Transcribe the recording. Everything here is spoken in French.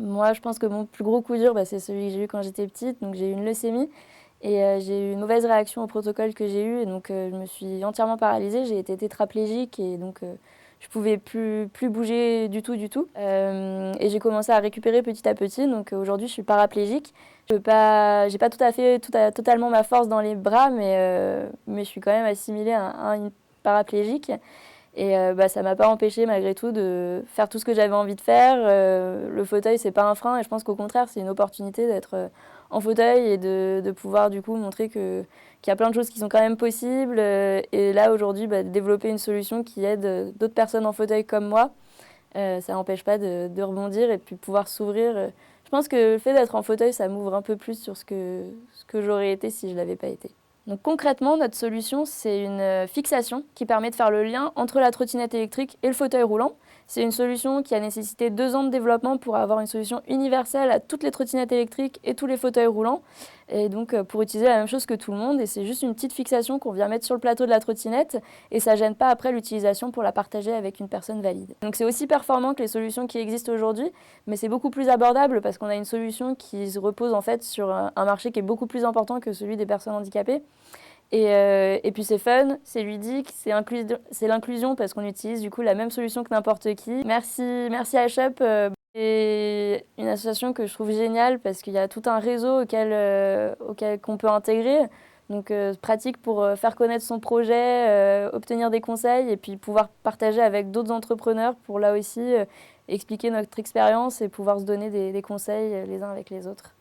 Moi, je pense que mon plus gros coup dur, c'est celui que j'ai eu quand j'étais petite. Donc, j'ai eu une leucémie et j'ai eu une mauvaise réaction au protocole que j'ai eu. Et donc, je me suis entièrement paralysée. J'ai été tétraplégique et donc, je pouvais plus bouger du tout, du tout. Et j'ai commencé à récupérer petit à petit. Donc, aujourd'hui, je suis paraplégique. J'ai pas tout à fait, totalement ma force dans les bras, mais je suis quand même assimilée à une paraplégique. Et ça m'a pas empêché malgré tout de faire tout ce que j'avais envie de faire. Le fauteuil, c'est pas un frein et je pense qu'au contraire, c'est une opportunité d'être en fauteuil et de pouvoir du coup montrer qu'il y a plein de choses qui sont quand même possibles. Et là, aujourd'hui, développer une solution qui aide d'autres personnes en fauteuil comme moi, ça n'empêche pas de rebondir et puis pouvoir s'ouvrir. Je pense que le fait d'être en fauteuil, ça m'ouvre un peu plus sur ce que j'aurais été si je l'avais pas été. Donc concrètement, notre solution, c'est une fixation qui permet de faire le lien entre la trottinette électrique et le fauteuil roulant. C'est une solution qui a nécessité 2 ans de développement pour avoir une solution universelle à toutes les trottinettes électriques et tous les fauteuils roulants. Et donc pour utiliser la même chose que tout le monde. Et c'est juste une petite fixation qu'on vient mettre sur le plateau de la trottinette et ça ne gêne pas après l'utilisation pour la partager avec une personne valide. Donc c'est aussi performant que les solutions qui existent aujourd'hui, mais c'est beaucoup plus abordable parce qu'on a une solution qui se repose en fait sur un marché qui est beaucoup plus important que celui des personnes handicapées. Et puis c'est fun, c'est ludique, c'est l'inclusion parce qu'on utilise du coup la même solution que n'importe qui. Merci à Shop. C'est une association que je trouve géniale parce qu'il y a tout un réseau auquel qu'on peut intégrer. Donc pratique pour faire connaître son projet, obtenir des conseils et puis pouvoir partager avec d'autres entrepreneurs pour là aussi expliquer notre expérience et pouvoir se donner des conseils les uns avec les autres.